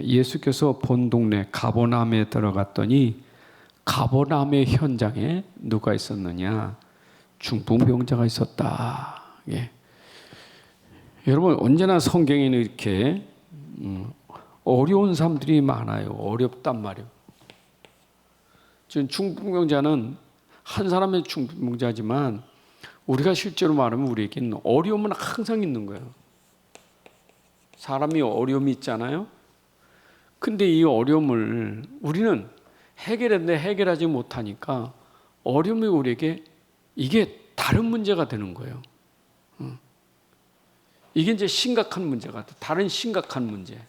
예수께서 본 동네 가버나움에 들어갔더니 가버나움의 현장에 누가 있었느냐? 중풍병자가 있었다. 예. 여러분, 언제나 성경에는 이렇게 어려운 사람들이 많아요. 어렵단 말이에요. 지금 중풍병자는 한 사람의 중풍병자지만 우리가 실제로 말하면 우리에게는 어려움은 항상 있는 거예요. 사람이 어려움이 있잖아요. 근데 이 어려움을 우리는 해결했는데 해결하지 못하니까 어려움이 우리에게 이게 다른 문제가 되는 거예요. 이게 이제 심각한 문제가 돼. 다른 심각한 문제.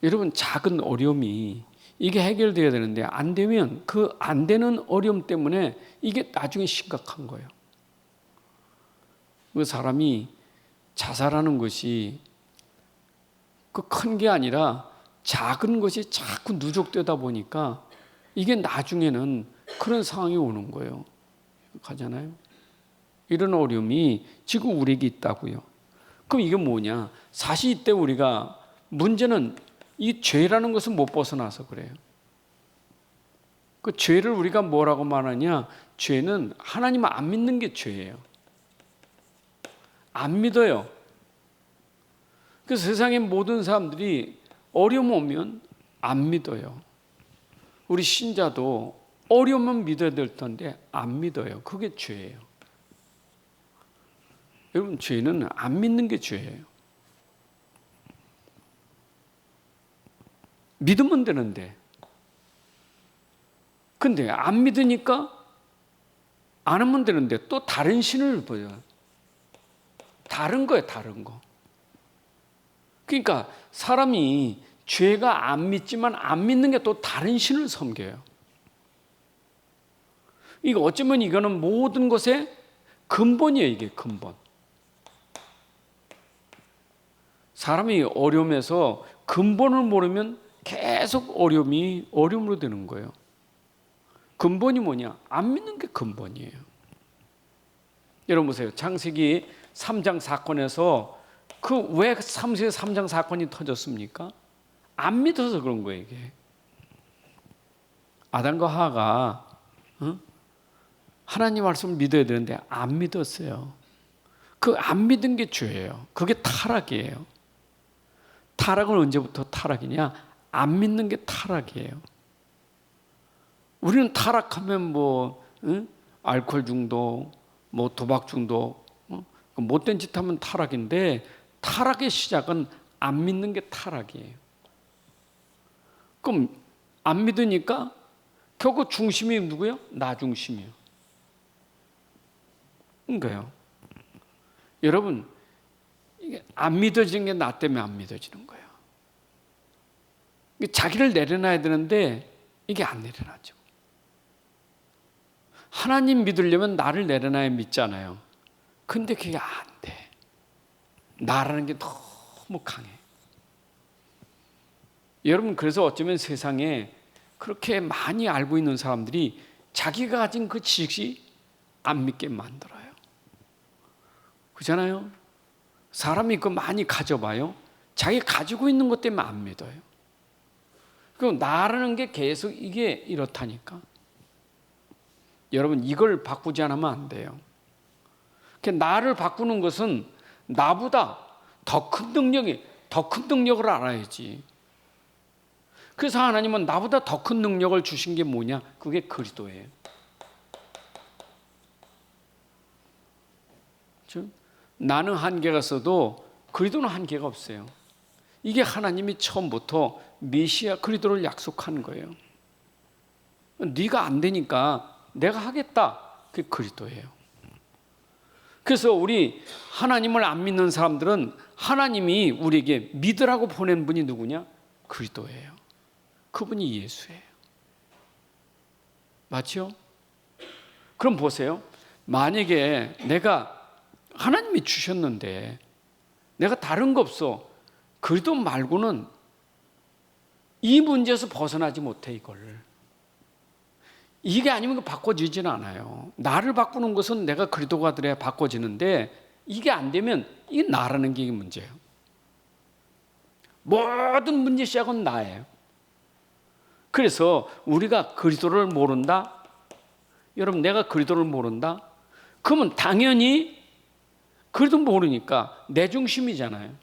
여러분, 작은 어려움이 이게 해결돼야 되는데 안 되면 그 안 되는 어려움 때문에 이게 나중에 심각한 거예요. 그 사람이 자살하는 것이 그 큰 게 아니라 작은 것이 자꾸 누적되다 보니까 이게 나중에는 그런 상황이 오는 거예요. 가잖아요. 이런 어려움이 지금 우리에게 있다고요. 그럼 이게 뭐냐? 사실 이때 우리가 문제는 이 죄라는 것은 못 벗어나서 그래요. 그 죄를 우리가 뭐라고 말하냐? 죄는 하나님을 안 믿는 게 죄예요. 안 믿어요. 그래서 세상의 모든 사람들이 어려움 오면 안 믿어요. 우리 신자도 어려우면 믿어야 될 텐데 안 믿어요. 그게 죄예요. 여러분, 죄는 안 믿는 게 죄예요. 믿으면 되는데. 근데 안 믿으니까 안 하면 되는데 또 다른 신을 보여요. 다른 거예요, 다른 거. 그러니까 사람이 죄가 안 믿지만 안 믿는 게 또 다른 신을 섬겨요. 이거 어쩌면 이거는 모든 것의 근본이에요, 이게 근본. 사람이 어려움에서 근본을 모르면 계속 어려움으로 되는 거예요. 근본이 뭐냐? 안 믿는 게 근본이에요. 여러분 보세요. 창세기 3장 사건에서 왜 창세기 3장 사건이 터졌습니까? 안 믿어서 그런 거예요, 이게. 아담과 하와가 하나님 말씀을 믿어야 되는데 안 믿었어요. 그 안 믿은 게 죄예요. 그게 타락이에요. 타락은 언제부터 타락이냐? 안 믿는 게 타락이에요. 우리는 타락하면 알코올 중독, 도박 중독, 못된 짓 하면 타락인데 타락의 시작은 안 믿는 게 타락이에요. 그럼 안 믿으니까 결국 중심이 누구예요? 나 중심이에요. 그러니까요. 여러분, 이게 안 믿어지는 게 나 때문에 안 믿어지는 거예요. 자기를 내려놔야 되는데 이게 안 내려놔죠. 하나님 믿으려면 나를 내려놔야 믿잖아요. 근데 그게 안 돼. 나라는 게 너무 강해. 여러분, 그래서 어쩌면 세상에 그렇게 많이 알고 있는 사람들이 자기가 가진 그 지식이 안 믿게 만들어요. 그렇잖아요? 사람이 그 많이 가져봐요. 자기가 가지고 있는 것 때문에 안 믿어요. 그럼 나라는 게 계속 이게 이렇다니까. 여러분, 이걸 바꾸지 않으면 안 돼요. 나를 바꾸는 것은 나보다 더 큰 능력을 알아야지. 그래서 하나님은 나보다 더 큰 능력을 주신 게 뭐냐? 그게 그리스도예요. 나는 한계가 있어도 그리스도는 한계가 없어요. 이게 하나님이 처음부터 메시아 그리스도를 약속한 거예요. 네가 안 되니까 내가 하겠다. 그게 그리스도예요. 그래서 우리 하나님을 안 믿는 사람들은 하나님이 우리에게 믿으라고 보낸 분이 누구냐? 그리스도예요. 그분이 예수예요. 맞죠? 그럼 보세요. 만약에 내가 하나님이 주셨는데 내가 다른 거 없어. 그리스도 말고는 이 문제에서 벗어나지 못해, 이걸. 이게 아니면 바꿔지지는 않아요. 나를 바꾸는 것은 내가 그리스도가 돼야 바꿔지는데 이게 안 되면 이게 나라는 게 문제예요. 모든 문제 시작은 나예요. 그래서 우리가 그리스도를 모른다? 여러분, 내가 그리스도를 모른다? 그러면 당연히 그리스도 모르니까 내 중심이잖아요.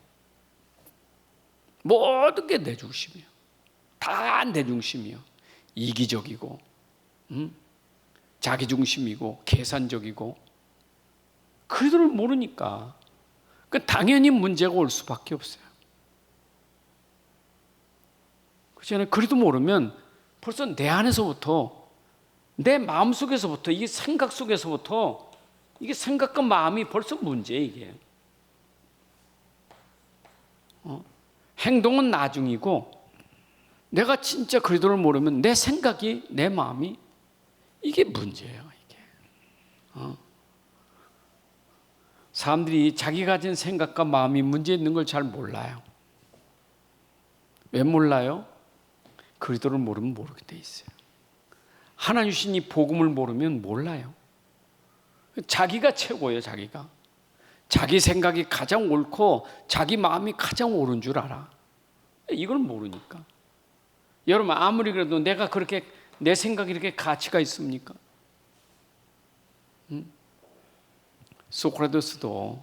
모든 게 내 중심이에요. 다 내 중심이에요. 이기적이고, 자기 중심이고, 계산적이고. 그리스도를 모르니까 당연히 문제가 올 수밖에 없어요. 그렇잖아요. 그리스도 모르면 벌써 내 안에서부터, 내 마음 속에서부터, 이게 생각 속에서부터, 이게 생각과 마음이 벌써 문제예요, 이게. 행동은 나중이고, 내가 진짜 그리스도를 모르면 내 생각이, 내 마음이, 이게 문제예요, 이게. 사람들이 자기 가진 생각과 마음이 문제 있는 걸 잘 몰라요. 왜 몰라요? 그리스도를 모르면 모르게 돼 있어요. 하나님 주신 이 복음을 모르면 몰라요. 자기가 최고예요, 자기가. 자기 생각이 가장 옳고 자기 마음이 가장 옳은 줄 알아. 이걸 모르니까. 여러분, 아무리 그래도 내가 그렇게, 내 생각이 이렇게 가치가 있습니까? 소크라테스도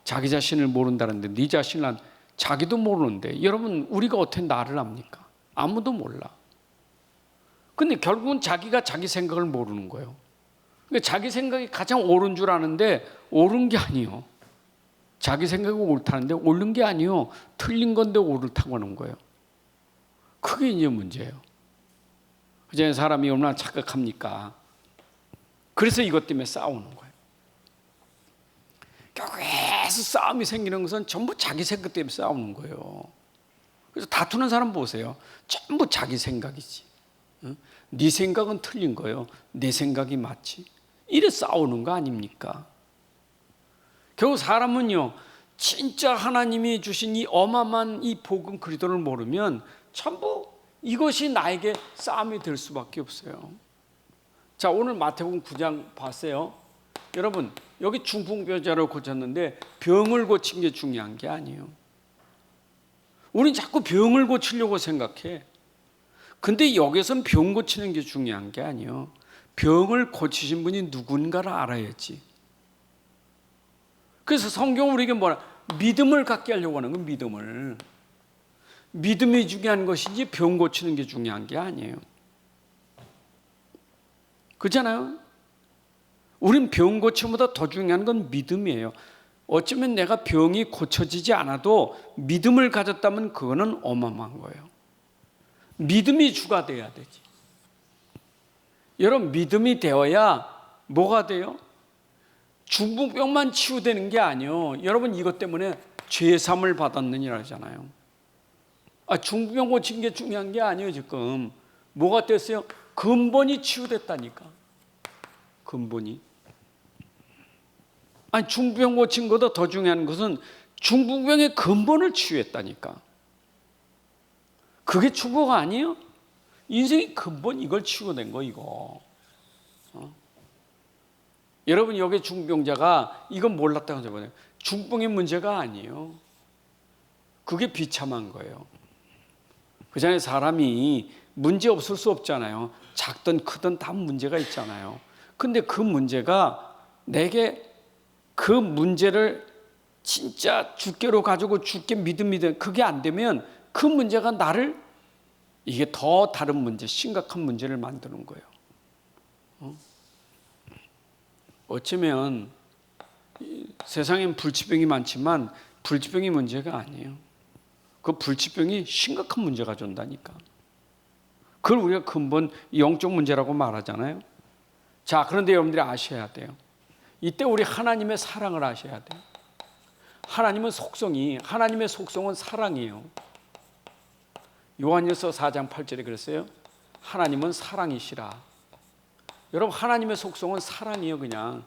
자기 자신을 모른다는데, 네 자신을 자기도 모르는데, 여러분, 우리가 어떻게 나를 압니까? 아무도 몰라. 근데 결국은 자기가 자기 생각을 모르는 거예요. 그러니까 자기 생각이 가장 옳은 줄 아는데 옳은 게 아니요. 자기 생각이 옳다는데 옳은 게 아니요. 틀린 건데 옳다고 하는 거예요. 그게 이제 문제예요. 그전에 사람이 얼마나 착각합니까? 그래서 이것 때문에 싸우는 거예요. 계속 싸움이 생기는 것은 전부 자기 생각 때문에 싸우는 거예요. 그래서 다투는 사람 보세요. 전부 자기 생각이지. 네 생각은 틀린 거예요. 내 생각이 맞지. 이래 싸우는 거 아닙니까? 결국 사람은요, 진짜 하나님이 주신 이 어마어마한 이 복음 그리스도를 모르면 전부 이것이 나에게 싸움이 될 수밖에 없어요. 자, 오늘 마태복음 9장 봤어요. 여러분, 여기 중풍병자를 고쳤는데 병을 고친 게 중요한 게 아니에요. 우린 자꾸 병을 고치려고 생각해. 근데 여기서는 병 고치는 게 중요한 게 아니에요. 병을 고치신 분이 누군가를 알아야지. 그래서 성경은 우리에게 뭐라? 믿음을 갖게 하려고 하는 거예요. 믿음을. 믿음이 중요한 것이지 병 고치는 게 중요한 게 아니에요. 그렇잖아요? 우린 병 고침보다 더 중요한 건 믿음이에요. 어쩌면 내가 병이 고쳐지지 않아도 믿음을 가졌다면 그거는 어마어마한 거예요. 믿음이 주가 돼야 되지. 여러분, 믿음이 되어야 뭐가 돼요? 중풍병만 치유되는 게 아니에요. 여러분, 이것 때문에 죄사함을 받았느니라 하잖아요. 중풍병 고친 게 중요한 게 아니에요. 지금 뭐가 됐어요? 근본이 치유됐다니까. 근본이. 중풍병 고친 것보다 더 중요한 것은 중풍병의 근본을 치유했다니까. 그게 축복가 아니에요? 인생의 근본, 이걸 치유된 거, 이거. 여러분, 여기 중풍병자가 이건 몰랐다고 하잖아요. 중풍의 문제가 아니에요. 그게 비참한 거예요. 그전에 사람이 문제 없을 수 없잖아요. 작든 크든 다 문제가 있잖아요. 근데 그 문제가 내게 그 문제를 진짜 주께로 가지고 주께 믿음이 돼, 그게 안 되면 그 문제가 나를, 이게 더 다른 문제, 심각한 문제를 만드는 거예요. 어쩌면 세상엔 불치병이 많지만 불치병이 문제가 아니에요. 그 불치병이 심각한 문제가 된다니까. 그걸 우리가 근본 영적 문제라고 말하잖아요. 자, 그런데 여러분들이 아셔야 돼요. 이때 우리 하나님의 사랑을 아셔야 돼요. 하나님의 속성은 사랑이에요. 요한일서 4장 8절에 그랬어요. 하나님은 사랑이시라. 여러분, 하나님의 속성은 사랑이에요. 그냥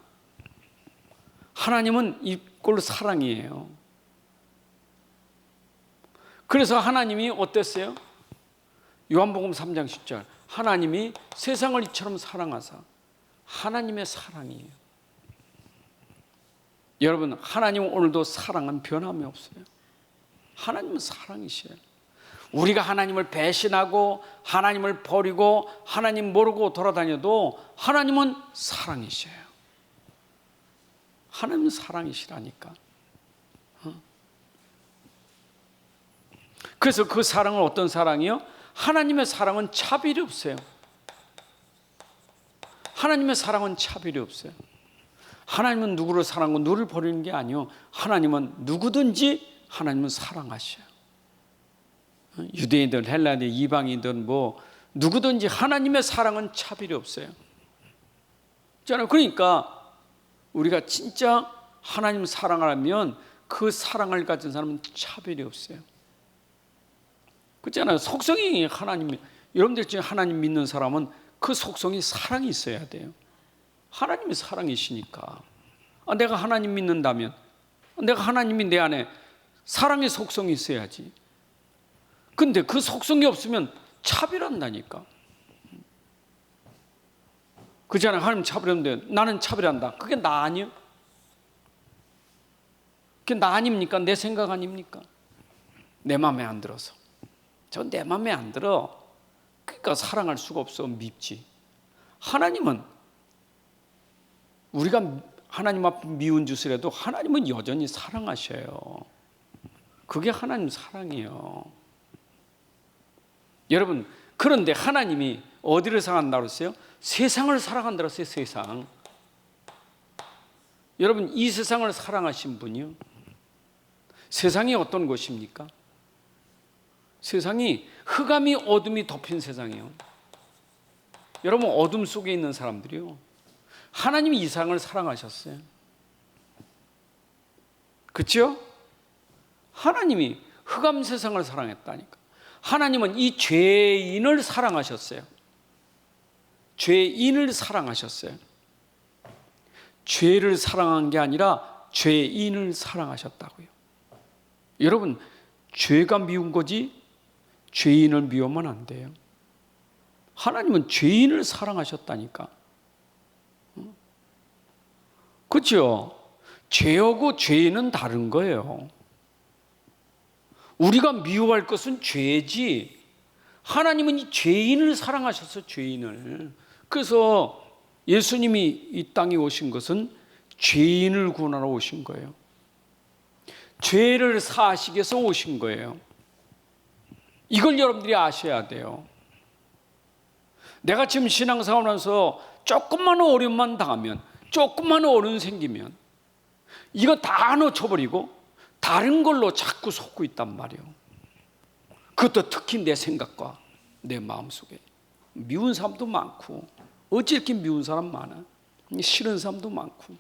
하나님은 이꼴로 사랑이에요. 그래서 하나님이 어땠어요? 요한복음 3장 10절, 하나님이 세상을 이처럼 사랑하사. 하나님의 사랑이에요. 여러분, 하나님은 오늘도 사랑은 변함이 없어요. 하나님은 사랑이셔요. 우리가 하나님을 배신하고 하나님을 버리고 하나님 모르고 돌아다녀도 하나님은 사랑이셔요. 하나님은 사랑이시라니까. 그래서 그 사랑은 어떤 사랑이요? 하나님의 사랑은 차별이 없어요. 하나님의 사랑은 차별이 없어요. 하나님은 누구를 사랑하고 누구를 버리는 게 아니요, 하나님은 누구든지 하나님은 사랑하셔요. 유대인들, 헬라인들, 이방인들 누구든지 하나님의 사랑은 차별이 없어요. 그러니까 우리가 진짜 하나님 사랑을 하면 그 사랑을 가진 사람은 차별이 없어요. 그렇잖아요. 속성이 하나님, 여러분들 중에 하나님 믿는 사람은 그 속성이 사랑이 있어야 돼요. 하나님이 사랑이시니까. 내가 하나님 믿는다면, 내가 하나님이 내 안에 사랑의 속성이 있어야지. 근데 그 속성이 없으면 차별한다니까. 그잖아요. 하나님 차별하는데 나는 차별한다. 그게 나 아니에요? 그게 나 아닙니까? 내 생각 아닙니까? 내 마음에 안 들어서. 전 내 마음에 안 들어. 그러니까 사랑할 수가 없어. 밉지. 하나님은 우리가 하나님 앞에 미운 짓을 해도 하나님은 여전히 사랑하셔요. 그게 하나님 사랑이에요. 여러분, 그런데 하나님이 어디를 사랑한다고 했어요? 세상을 사랑한다고 했어요. 세상. 여러분, 이 세상을 사랑하신 분이요, 세상이 어떤 곳입니까? 세상이 흑암이 어둠이 덮인 세상이에요. 여러분, 어둠 속에 있는 사람들이요, 하나님이 이 세상을 사랑하셨어요. 그렇죠? 하나님이 흑암 세상을 사랑했다니까. 하나님은 이 죄인을 사랑하셨어요. 죄인을 사랑하셨어요. 죄를 사랑한 게 아니라 죄인을 사랑하셨다고요. 여러분, 죄가 미운 거지 죄인을 미우면 안 돼요. 하나님은 죄인을 사랑하셨다니까. 그렇죠? 죄하고 죄인은 다른 거예요. 우리가 미워할 것은 죄지, 하나님은 이 죄인을 사랑하셨어요. 죄인을. 그래서 예수님이 이 땅에 오신 것은 죄인을 구원하러 오신 거예요. 죄를 사하시기 위해서 오신 거예요. 이걸 여러분들이 아셔야 돼요. 내가 지금 신앙생활 하면서 조금만 어려움만 당하면, 조금만 어려움 생기면 이거 다 놓쳐버리고 다른 걸로 자꾸 속고 있단 말이에요. 그것도 특히 내 생각과 내 마음속에. 미운 사람도 많고, 어찌 이렇게 미운 사람 많아? 싫은 사람도 많고.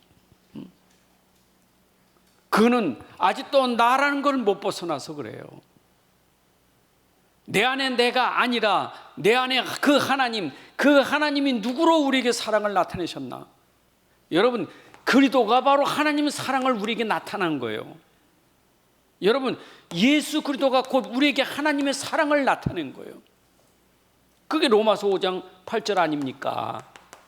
그거는 아직도 나라는 걸 못 벗어나서 그래요. 내 안에 내가 아니라 내 안에 그 하나님이 누구로 우리에게 사랑을 나타내셨나? 여러분, 그리스도가 바로 하나님의 사랑을 우리에게 나타난 거예요. 여러분, 예수 그리스도가 곧 우리에게 하나님의 사랑을 나타낸 거예요. 그게 로마서 5장 8절 아닙니까?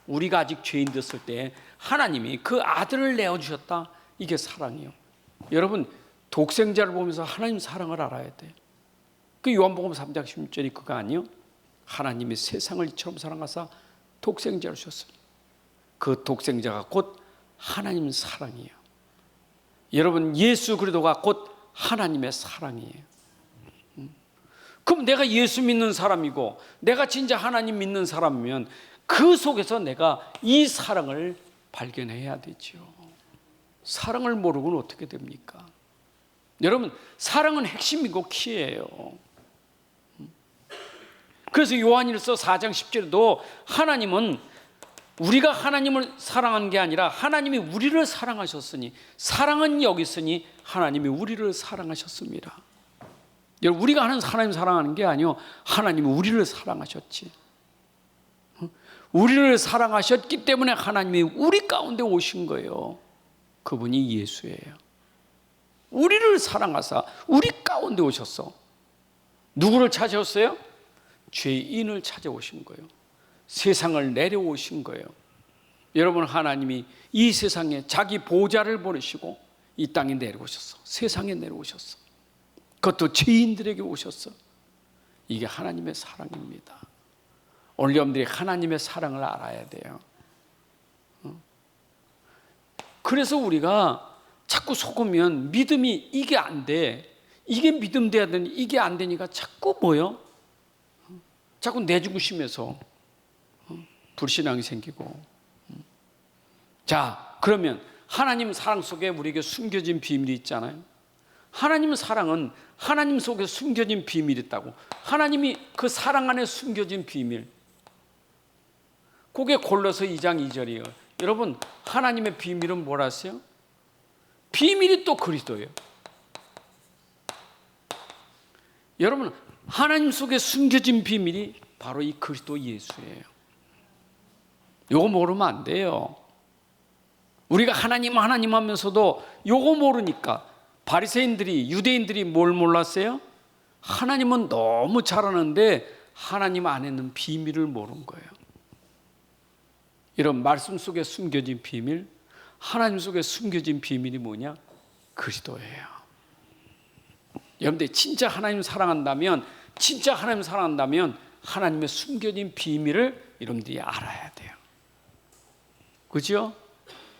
우리가 아직 죄인 됐을 때 하나님이 그 아들을 내어주셨다. 이게 사랑이에요. 여러분, 독생자를 보면서 하나님 사랑을 알아야 돼. 그 요한복음 3장 16절이 그거 아니에요? 하나님이 세상을 이처럼 사랑하사 독생자를 주셨어요. 그 독생자가 곧 하나님 사랑이에요. 여러분, 예수 그리스도가 곧 하나님의 사랑이에요. 그럼 내가 예수 믿는 사람이고 내가 진짜 하나님 믿는 사람이면 그 속에서 내가 이 사랑을 발견해야 되죠. 사랑을 모르고는 어떻게 됩니까? 여러분, 사랑은 핵심이고 키예요. 그래서 요한일서 4장 10절에도 하나님은 우리가 하나님을 사랑한 게 아니라 하나님이 우리를 사랑하셨으니, 사랑은 여기 있으니 하나님이 우리를 사랑하셨습니다. 여러분, 우리가 하는 하나님 사랑하는 게 아니요, 하나님이 우리를 사랑하셨지. 우리를 사랑하셨기 때문에 하나님이 우리 가운데 오신 거예요. 그분이 예수예요. 우리를 사랑하사 우리 가운데 오셨어. 누구를 찾아오셨어요? 죄인을 찾아오신 거예요. 세상을 내려오신 거예요. 여러분, 하나님이 이 세상에 자기 보좌를 보내시고 이 땅에 내려오셨어. 세상에 내려오셨어. 그것도 죄인들에게 오셨어. 이게 하나님의 사랑입니다. 오늘 여러분들이 하나님의 사랑을 알아야 돼요. 그래서 우리가 자꾸 속으면 믿음이 이게 안 돼. 이게 믿음 돼야 되는 이게 안 되니까 자꾸 뭐요? 자꾸 내주구심에서 불신앙이 생기고. 자, 그러면 하나님 사랑 속에 우리에게 숨겨진 비밀이 있잖아요. 하나님 사랑은 하나님 속에 숨겨진 비밀이 있다고. 하나님이 그 사랑 안에 숨겨진 비밀. 그게 골로새 2장 2절이에요. 여러분, 하나님의 비밀은 뭐라세요? 비밀이 또 그리스도예요. 여러분, 하나님 속에 숨겨진 비밀이 바로 이 그리스도 예수예요. 요거 모르면 안 돼요. 우리가 하나님 하면서도 요거 모르니까 바리새인들이, 유대인들이 뭘 몰랐어요? 하나님은 너무 잘 아는데 하나님 안에는 비밀을 모르는 거예요. 이런 말씀 속에 숨겨진 비밀, 하나님 속에 숨겨진 비밀이 뭐냐? 그리스도예요. 여러분들 진짜 하나님 사랑한다면, 진짜 하나님 사랑한다면 하나님의 숨겨진 비밀을 여러분들이 알아야 돼요. 그죠?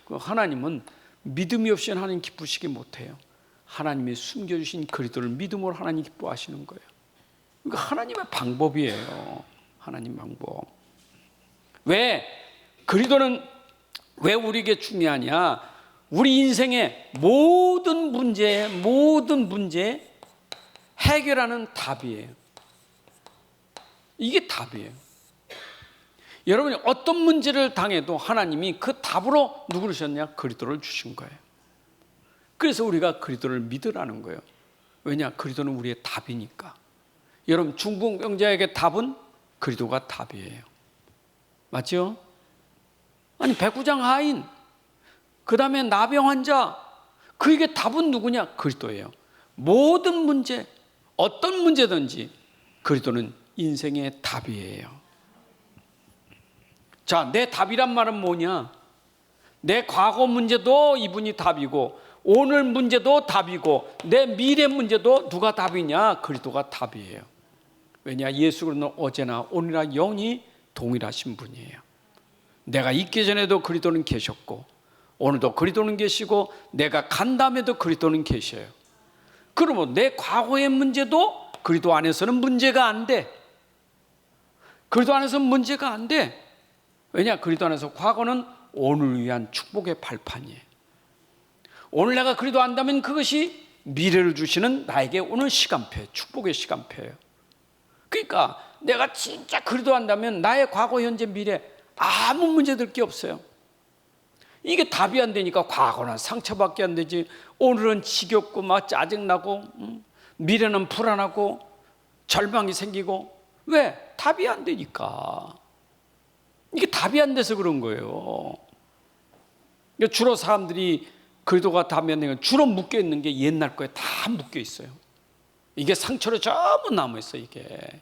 하나님은 믿음이 없이는 하나님 기쁘시게 못해요. 하나님이 숨겨주신 그리스도를 믿음으로 하나님 기뻐하시는 거예요. 그러니까 하나님의 방법이에요. 하나님 방법. 왜? 그리스도는 왜 우리에게 중요하냐? 우리 인생의 모든 문제 해결하는 답이에요. 이게 답이에요. 여러분이 어떤 문제를 당해도 하나님이 그 답으로 누구를 주셨냐? 그리스도를 주신 거예요. 그래서 우리가 그리스도를 믿으라는 거예요. 왜냐? 그리스도는 우리의 답이니까. 여러분, 중풍 병자에게 답은 그리스도가 답이에요. 맞죠? 아니, 백부장 하인, 그 다음에 나병 환자, 그에게 답은 누구냐? 그리스도예요. 모든 문제, 어떤 문제든지 그리스도는 인생의 답이에요. 자, 내 답이란 말은 뭐냐? 내 과거 문제도 이분이 답이고, 오늘 문제도 답이고, 내 미래 문제도 누가 답이냐? 그리스도가 답이에요. 왜냐? 예수 그리스도는 어제나 오늘이나 영이 동일하신 분이에요. 내가 있기 전에도 그리스도는 계셨고, 오늘도 그리스도는 계시고, 내가 간 다음에도 그리스도는 계셔요. 그러면 내 과거의 문제도 그리스도 안에서는 문제가 안 돼. 그리스도 안에서는 문제가 안 돼. 왜냐? 그리스도 안에서 과거는 오늘을 위한 축복의 발판이에요. 오늘 내가 그리스도 안다면 그것이 미래를 주시는 나에게 오늘 시간표예요. 축복의 시간표예요. 그러니까 내가 진짜 그리스도 안다면 나의 과거, 현재, 미래 아무 문제될 게 없어요. 이게 답이 안 되니까 과거는 상처밖에 안 되지, 오늘은 지겹고 막 짜증나고, 미래는 불안하고 절망이 생기고. 왜? 답이 안 되니까. 이게 답이 안 돼서 그런 거예요. 그러니까 주로 사람들이 그리스도가 답이 안 되면 주로 묶여 있는 게 옛날 거에 다 묶여 있어요. 이게 상처로 전부 남아 있어 이게.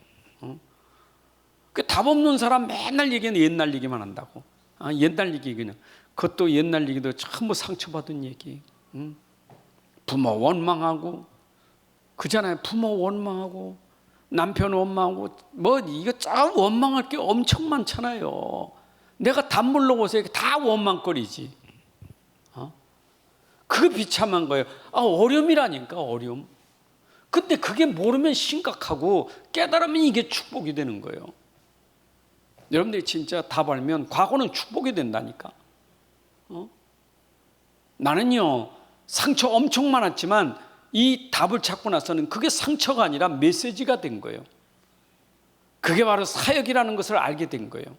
그 답 없는 사람 맨날 얘기는 옛날 얘기만 한다고. 아, 옛날 얘기 그냥. 그것도 옛날 얘기도 전부 상처받은 얘기. 부모 원망하고, 그잖아요. 부모 원망하고, 남편 원망하고, 뭐 이거 참 원망할 게 엄청 많잖아요. 내가 답 물어보세요. 다 원망거리지. 그게 비참한 거예요. 어려움이라니까, 어려움. 근데 그게 모르면 심각하고 깨달으면 이게 축복이 되는 거예요. 여러분들이 진짜 답 알면 과거는 축복이 된다니까. 나는요, 상처 엄청 많았지만 이 답을 찾고 나서는 그게 상처가 아니라 메시지가 된 거예요. 그게 바로 사역이라는 것을 알게 된 거예요.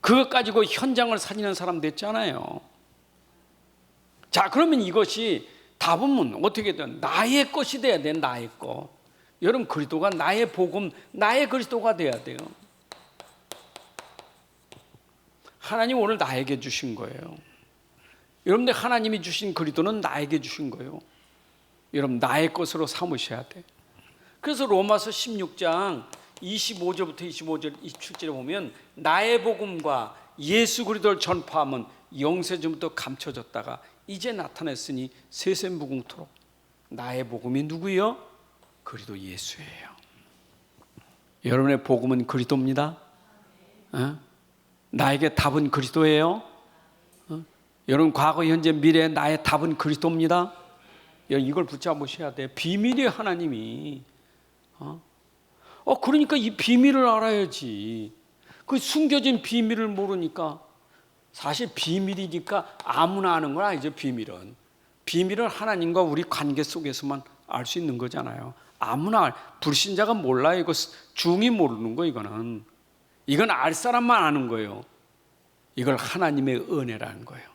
그것 가지고 현장을 살리는 사람 됐잖아요. 자, 그러면 이것이 답은 어떻게든 나의 것이 돼야 돼. 나의 것. 여러분, 그리스도가 나의 복음, 나의 그리스도가 돼야 돼요. 하나님 오늘 나에게 주신 거예요. 여러분들, 하나님이 주신 그리스도는 나에게 주신 거예요. 여러분, 나의 것으로 삼으셔야 돼. 그래서 로마서 16장 25절부터 27절에 보면 나의 복음과 예수 그리스도를 전파하면 영세전부터 감춰졌다가 이제 나타났으니 세세무궁토록. 나의 복음이 누구요? 그리스도 예수예요. 여러분의 복음은 그리스도입니다. 나에게 답은 그리스도예요. 여러분 과거, 현재, 미래 나의 답은 그리스도입니다. 이걸 붙잡으셔야 돼요. 비밀이에요, 하나님이. 그러니까 이 비밀을 알아야지. 그 숨겨진 비밀을 모르니까, 사실 비밀이니까 아무나 아는 건 아니죠. 비밀은 하나님과 우리 관계 속에서만 알 수 있는 거잖아요. 아무나, 불신자가 몰라요. 이거 중이 모르는 거. 이건 알 사람만 아는 거예요. 이걸 하나님의 은혜라는 거예요.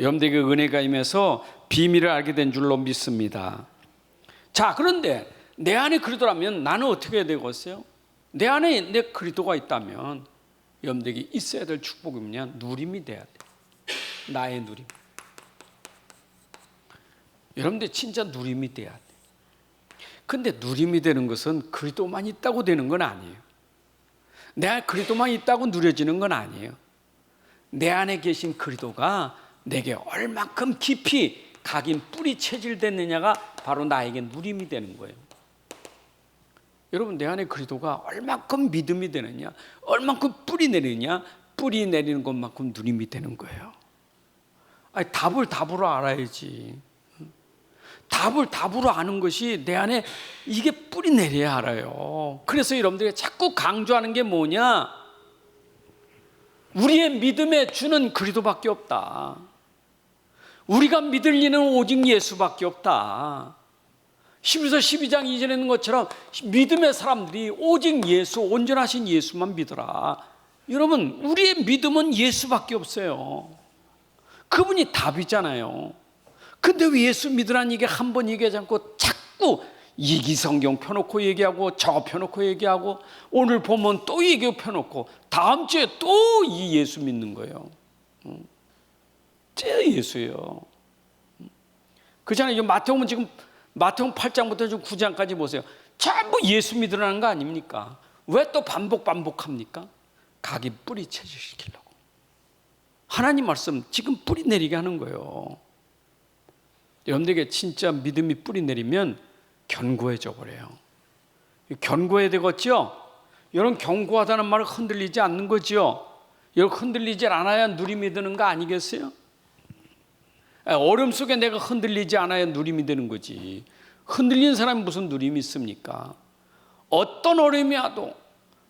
여러분들에게 은혜가 임해서 비밀을 알게 된 줄로 믿습니다. 자, 그런데 내 안에 그리스도라면 나는 어떻게 해야 되겠어요? 내 안에 내 그리스도가 있다면 여러분들에게 있어야 될 축복이 뭐냐? 누림이 돼야 돼. 나의 누림. 여러분들 진짜 누림이 돼야 돼. 근데 누림이 되는 것은 그리스도만 있다고 되는 건 아니에요. 내 안에 그리스도만 있다고 누려지는 건 아니에요. 내 안에 계신 그리스도가 내게 얼만큼 깊이 각인 뿌리 체질됐느냐가 바로 나에게 누림이 되는 거예요. 여러분, 내 안에 그리스도가 얼만큼 믿음이 되느냐, 얼만큼 뿌리 내리느냐, 뿌리 내리는 것만큼 누림이 되는 거예요. 아니, 답으로 알아야지. 답으로 아는 것이 내 안에 이게 뿌리 내려야 알아요. 그래서 여러분들이 자꾸 강조하는 게 뭐냐? 우리의 믿음에 주는 그리스도밖에 없다. 우리가 믿을 이는 오직 예수밖에 없다. 히브리서 12장 2절에 있는 것처럼 믿음의 사람들이 오직 예수, 온전하신 예수만 믿어라. 여러분, 우리의 믿음은 예수밖에 없어요. 그분이 답이잖아요. 근데 왜 예수 믿으라는 얘기 한 번 얘기하지 않고 자꾸 이기성경 펴놓고 얘기하고 저 펴놓고 얘기하고 오늘 보면 또 얘기 펴놓고 다음 주에 또 이 예수 믿는 거예요. 제 예수예요. 그렇잖아요. 마태복음 지금 마태복음 8장부터 지금 9장까지 보세요. 전부 예수 믿으라는 거 아닙니까? 왜 또 반복합니까? 각이 뿌리 체질시키려고. 하나님 말씀 지금 뿌리 내리게 하는 거예요. 여러분들에게 진짜 믿음이 뿌리 내리면 견고해져 버려요. 견고해야 되겠죠? 여러분, 견고하다는 말을 흔들리지 않는 거죠? 여러분, 흔들리지 않아야 누림이 드는 거 아니겠어요? 어려움 속에 내가 흔들리지 않아야 누림이 되는 거지. 흔들리는 사람이 무슨 누림이 있습니까? 어떤 어려움이 와도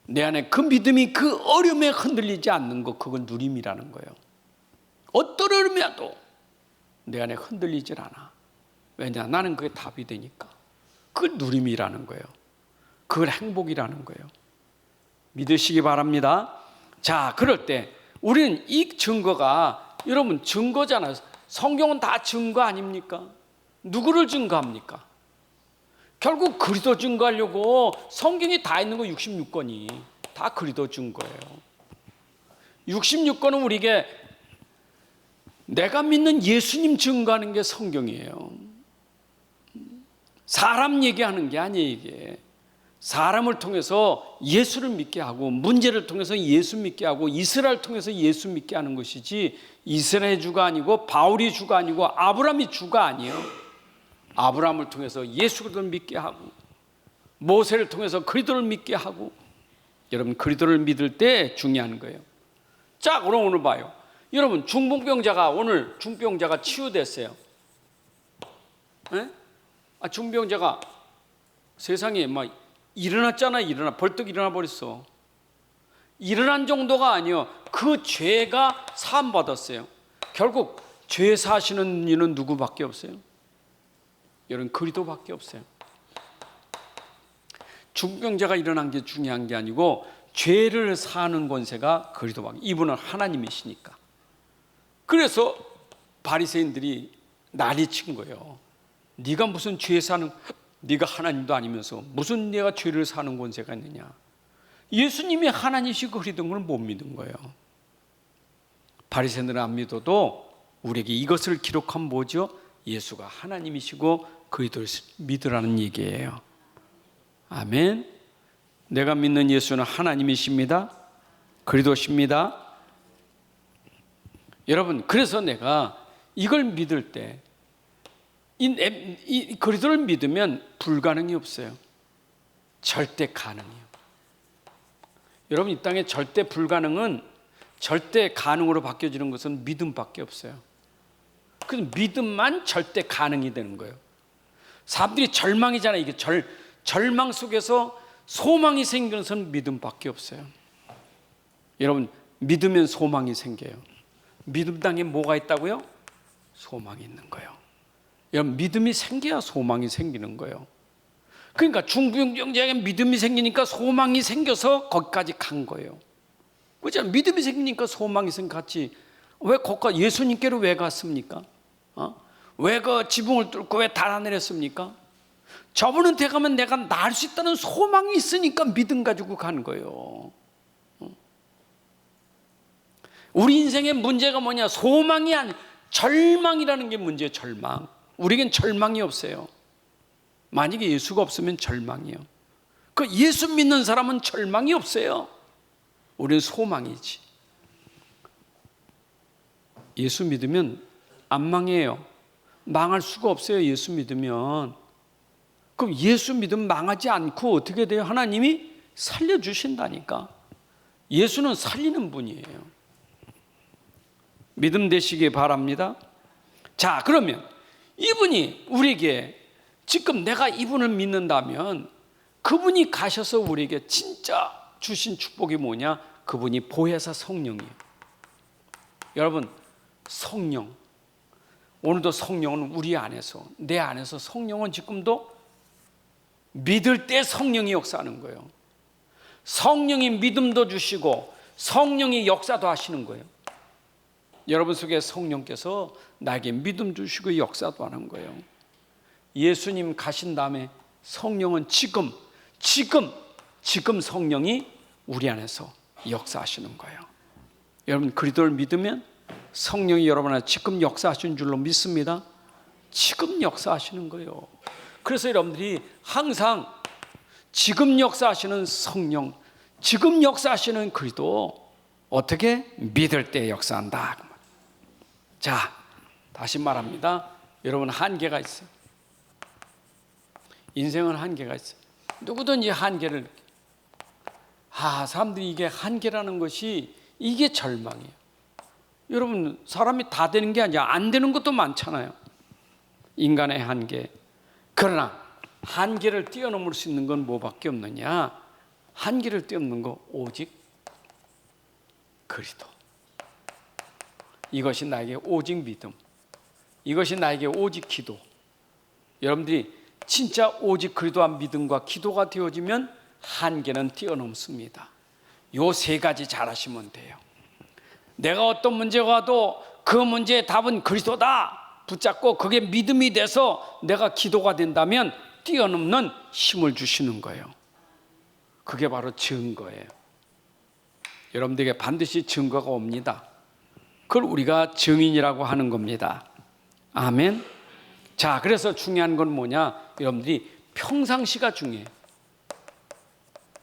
내 안에 그 믿음이 그 어려움에 흔들리지 않는 것, 그건 누림이라는 거예요. 어떤 어려움이 와도 내 안에 흔들리질 않아. 왜냐? 나는 그게 답이 되니까. 그걸 누림이라는 거예요. 그걸 행복이라는 거예요. 믿으시기 바랍니다. 자, 그럴 때 우리는 이 증거가, 여러분, 증거잖아요. 성경은 다 증거 아닙니까? 누구를 증거합니까? 결국 그리스도 증거하려고 성경이 다 있는 거 66권이 다 그리스도 증거예요. 66권은 우리에게 내가 믿는 예수님 증거하는 게 성경이에요. 사람 얘기하는 게 아니에요. 이게 사람을 통해서 예수를 믿게 하고, 문제를 통해서 예수 믿게 하고, 이스라엘을 통해서 예수 믿게 하는 것이지, 이스라엘 주가 아니고 바울이 주가 아니고 아브라함이 주가 아니에요. 아브라함을 통해서 예수 그리스도를 믿게 하고, 모세를 통해서 그리스도를 믿게 하고. 여러분, 그리스도를 믿을 때 중요한 거예요. 자, 그럼 오늘 봐요. 여러분, 오늘 중병자가 치유됐어요. 중병자가 세상에 막 일어났잖아. 벌떡 일어나 버렸어. 일어난 정도가 아니요, 그 죄가 사함받았어요. 결국 죄 사시는 이는 누구밖에 없어요? 여러분, 그리스도밖에 없어요. 중병자가 일어난 게 중요한 게 아니고 죄를 사하는 권세가 그리스도밖에. 이분은 하나님이시니까. 그래서 바리새인들이 난리친 거예요. 네가 무슨 죄 사는, 네가 하나님도 아니면서 무슨 네가 죄를 사는 권세가 있느냐. 예수님이 하나님이시고 그리스도인 걸 못 믿은 거예요. 바리새인들은 안 믿어도 우리에게 이것을 기록한 뭐죠? 예수가 하나님이시고 그리스도를 믿으라는 얘기예요. 아멘. 내가 믿는 예수는 하나님이십니다. 그리스도십니다. 여러분, 그래서 내가 이걸 믿을 때 이 그리스도를 믿으면 불가능이 없어요. 절대 가능해요. 여러분, 이 땅에 절대 불가능은 절대 가능으로 바뀌어지는 것은 믿음밖에 없어요. 그래서 믿음만 절대 가능이 되는 거예요. 사람들이 절망이잖아요. 이게 절망 속에서 소망이 생기는 것은 믿음밖에 없어요. 여러분, 믿으면 소망이 생겨요. 믿음 땅에 뭐가 있다고요? 소망이 있는 거예요. 여러분, 믿음이 생겨야 소망이 생기는 거예요. 그러니까 중부영제에게 믿음이 생기니까 소망이 생겨서 거기까지 간 거예요. 그렇죠? 믿음이 생기니까 소망이 생겼지. 왜 거기까 예수님께로 왜 갔습니까? 왜 그 지붕을 뚫고 왜 달아내렸습니까? 저분은 데 가면 내가 나을 수 있다는 소망이 있으니까 믿음 가지고 간 거예요. 우리 인생의 문제가 뭐냐? 소망이 아니, 절망이라는 게 문제예요. 절망. 우리에겐 절망이 없어요. 만약에 예수가 없으면 절망이요. 그 예수 믿는 사람은 절망이 없어요. 우리는 소망이지. 예수 믿으면 안 망해요. 망할 수가 없어요. 예수 믿으면. 그럼 예수 믿으면 망하지 않고 어떻게 돼요? 하나님이 살려주신다니까. 예수는 살리는 분이에요. 믿음 되시기 바랍니다. 자, 그러면 이분이 우리에게 지금 내가 이분을 믿는다면 그분이 가셔서 우리에게 진짜 주신 축복이 뭐냐? 그분이 보혜사 성령이에요. 여러분, 성령, 오늘도 성령은 우리 안에서, 내 안에서 성령은 지금도 믿을 때 성령이 역사하는 거예요. 성령이 믿음도 주시고 성령이 역사도 하시는 거예요. 여러분 속에 성령께서 나에게 믿음 주시고 역사도 하는 거예요. 예수님 가신 다음에 성령은 지금 성령이 우리 안에서 역사하시는 거예요. 여러분, 그리스도를 믿으면 성령이 여러분 안에 지금 역사하시는 줄로 믿습니다. 지금 역사하시는 거예요. 그래서 여러분들이 항상 지금 역사하시는 성령, 지금 역사하시는 그리스도 어떻게 믿을 때 역사한다. 자, 다시 말합니다. 여러분, 한계가 있어요. 인생은 한계가 있어요. 누구든지 한계를 사람들이 이게 한계라는 것이 이게 절망이에요. 여러분, 사람이 다 되는 게 아니라 안 되는 것도 많잖아요. 인간의 한계. 그러나 한계를 뛰어넘을 수 있는 건 뭐밖에 없느냐? 한계를 뛰어넘는 거 오직 그리스도. 이것이 나에게 오직 믿음, 이것이 나에게 오직 기도. 여러분들이 진짜 오직 그리스도와 믿음과 기도가 되어지면 한계는 뛰어넘습니다. 요 세 가지 잘하시면 돼요. 내가 어떤 문제가 와도 그 문제의 답은 그리스도다 붙잡고 그게 믿음이 돼서 내가 기도가 된다면 뛰어넘는 힘을 주시는 거예요. 그게 바로 증거예요. 여러분들에게 반드시 증거가 옵니다. 그걸 우리가 증인이라고 하는 겁니다. 아멘. 자, 그래서 중요한 건 뭐냐? 여러분들이 평상시가 중요해요.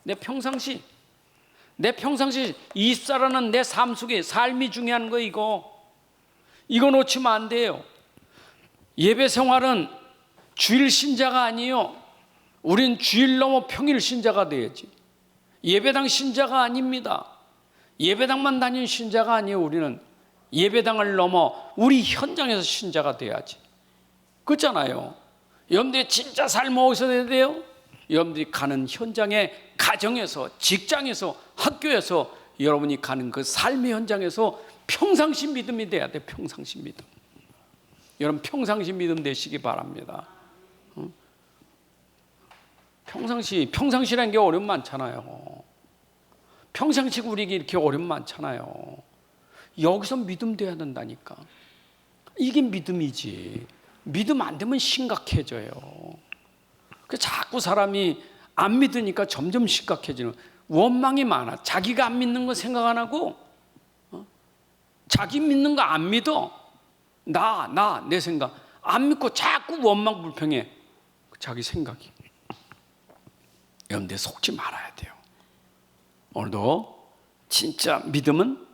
내 평상시 24라는 내 삶 속에 삶이 중요한 거. 이거 놓치면 안 돼요. 예배 생활은 주일 신자가 아니에요. 우린 주일 넘어 평일 신자가 돼야지. 예배당 신자가 아닙니다. 예배당만 다니는 신자가 아니에요. 우리는 예배당을 넘어 우리 현장에서 신자가 돼야지. 그렇잖아요. 여러분들이 진짜 삶 어디서 돼야 돼요? 여러분들이 가는 현장에, 가정에서, 직장에서, 학교에서 여러분이 가는 그 삶의 현장에서 평상시 믿음이 돼야 돼. 평상시 믿음. 여러분, 평상시 믿음 되시기 바랍니다. 평상시라는 게 어려움 많잖아요. 평상시가 우리에게 이렇게 어려움 많잖아요. 여기서 믿음 돼야 된다니까. 이게 믿음이지. 믿음 안 되면 심각해져요. 자꾸 사람이 안 믿으니까 점점 심각해지는, 원망이 많아. 자기가 안 믿는 거 생각 안 하고, 자기 믿는 거 안 믿어. 내 생각 안 믿고 자꾸 원망 불평해. 자기 생각이. 여러분들 속지 말아야 돼요. 오늘도 진짜 믿음은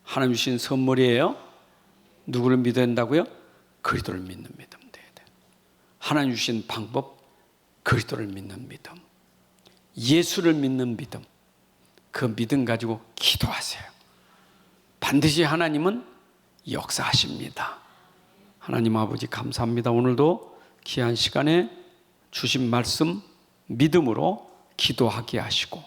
하나님 주신 선물이에요. 누구를 믿어야 된다고요? 그리스도를 믿는 믿음 돼야 하나님 주신 방법, 그리스도를 믿는 믿음, 예수를 믿는 믿음, 그 믿음 가지고 기도하세요. 반드시 하나님은 역사하십니다. 하나님 아버지 감사합니다. 오늘도 귀한 시간에 주신 말씀 믿음으로 기도하게 하시고,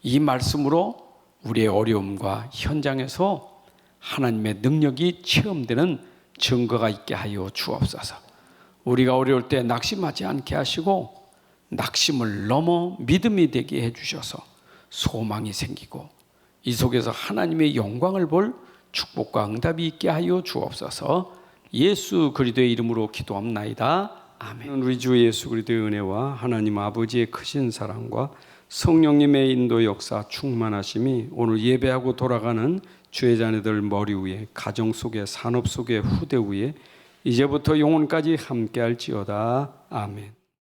이 말씀으로 우리의 어려움과 현장에서 하나님의 능력이 체험되는 증거가 있게 하여 주옵소서. 우리가 어려울 때 낙심하지 않게 하시고 낙심을 넘어 믿음이 되게 해주셔서 소망이 생기고 이 속에서 하나님의 영광을 볼 축복과 응답이 있게 하여 주옵소서. 예수 그리스도의 이름으로 기도합나이다. 아멘. 우리 주 예수 그리스도의 은혜와 하나님 아버지의 크신 사랑과 성령님의 인도 역사 충만하심이 오늘 예배하고 돌아가는 주의 자녀들 머리 위에, 가정 속에, 산업 속에, 후대 위에 이제부터 영원까지 함께할지어다. 아멘.